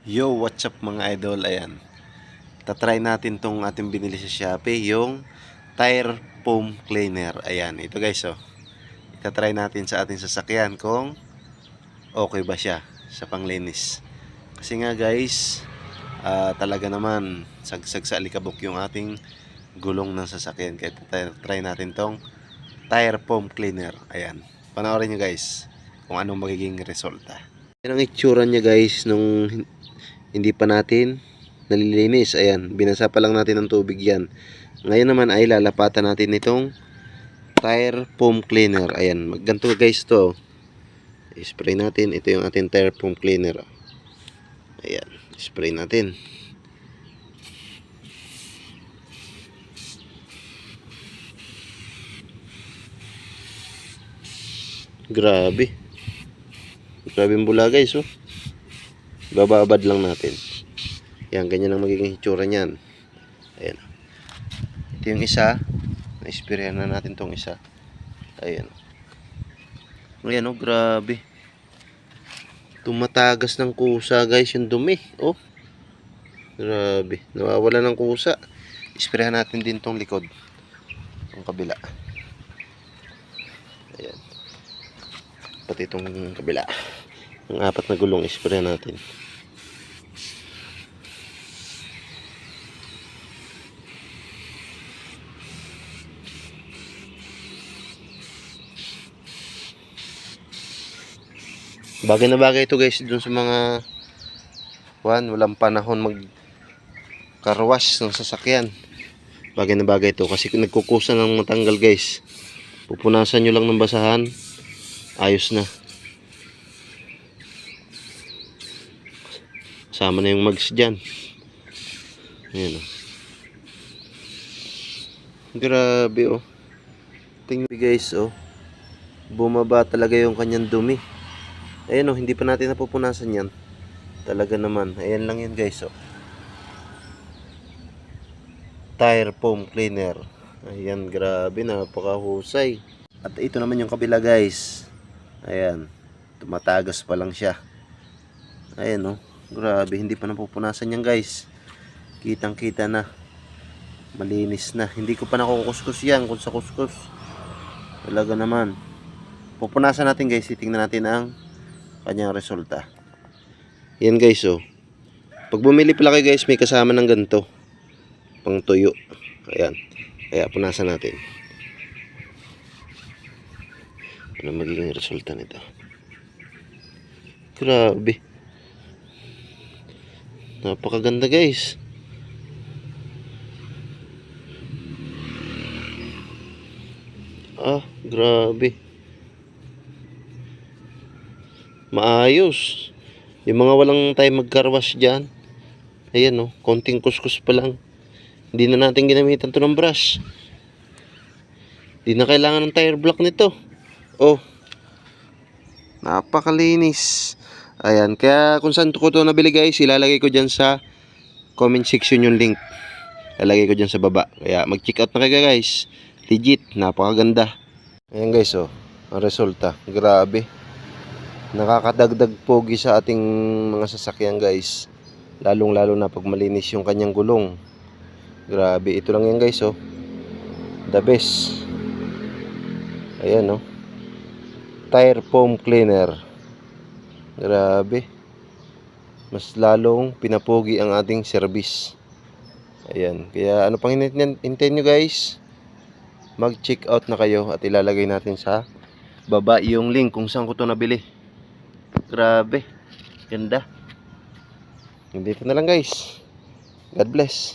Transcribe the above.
Yo, what's up mga idol? Ayan. Tatry natin tong ating binili sa Shopee, yung tire foam cleaner. Ayan, ito guys, oh. Itatry natin sa ating sasakyan kung okay ba siya sa panglinis. Kasi nga guys, talaga naman sagsag sa alikabok yung ating gulong ng sasakyan. Kaya try natin tong tire foam cleaner. Ayan. Panoorin nyo guys kung anong magiging resulta. Yan ang itsura niya guys nung hindi pa natin nalilinis. Ayan, binasa pa lang natin ng tubig yan. Ngayon naman ay lalapatan natin itong tire foam cleaner. Ayan, ganito guys to. I-spray natin. Ito yung ating tire foam cleaner. Ayan, spray natin. Grabe. Grabe yung bula guys, oh. Bababad lang natin. Yan, ganyan ang magiging hitsura niyan. Ayan. Ito yung isa. Na-sprayan na natin tong isa. Ayan. Ayan, oh, grabe. Tumatagas ng kusa guys yung dumi. Oh. Grabe. Nawawala ng kusa. Sprayan natin din tong likod. Ang kabila. Ayan. Pati itong kabila. Ang apat na gulong spray natin. Bagay na bagay ito guys dun sa mga walang panahon mag carwash ng sasakyan. Bagay na bagay ito kasi nagkukusa ng matanggal guys. Pupunasan nyo lang ng basahan, ayos na. Sama na yung mags dyan. Ayan, oh. Grabe, oh. Tingnan guys, oh. Bumaba talaga yung kanyang dumi. Ayan, oh, hindi pa natin napupunasan yan. Talaga naman. Ayan lang yan guys, oh. Tire foam cleaner. Ayan, grabe, napakahusay. At ito naman yung kabila guys. Ayan, tumatagas pa lang siya. Ayan, oh. Grabe, hindi pa napupunasan yan guys. Kitang kita na. Malinis na. Hindi ko pa nakukuskus yan kung sa kuskus. Talaga naman. Pupunasan natin guys. Titingnan natin ang kanyang resulta. Yan guys, oh. Pag bumili pala kayo guys, may kasama ng ganito. Pang tuyo. Ayan. Kaya punasan natin. Ano magiging resulta nito? Grabe. Napakaganda guys. Grabe. Maayos. Yung mga walang time mag-carwash dyan. Ayan, oh, konting kuskus pa lang. Hindi na natin ginamitan to ng brush. Hindi na kailangan ng tire block nito. Oh. Napakalinis. Ayan, kaya kung saan ko ito nabili guys, ilalagay ko dyan sa comment section yung link. Ilalagay ko dyan sa baba. Kaya mag-check out na kayo guys. Legit, napakaganda. Ayan guys, oh, ang resulta. Grabe. Nakakadagdag pogi sa ating mga sasakyan guys. Lalong lalo na pag malinis yung kanyang gulong. Grabe, ito lang yan guys, oh. The best. Ayan, oh. Tire foam cleaner. Grabe. Mas lalong pinapogi ang ating service. Ayan. Kaya ano pang hintayin nyo guys? Mag-check out na kayo at ilalagay natin sa baba yung link kung saan ko ito nabili. Grabe. Ganda. Dito na lang guys. God bless.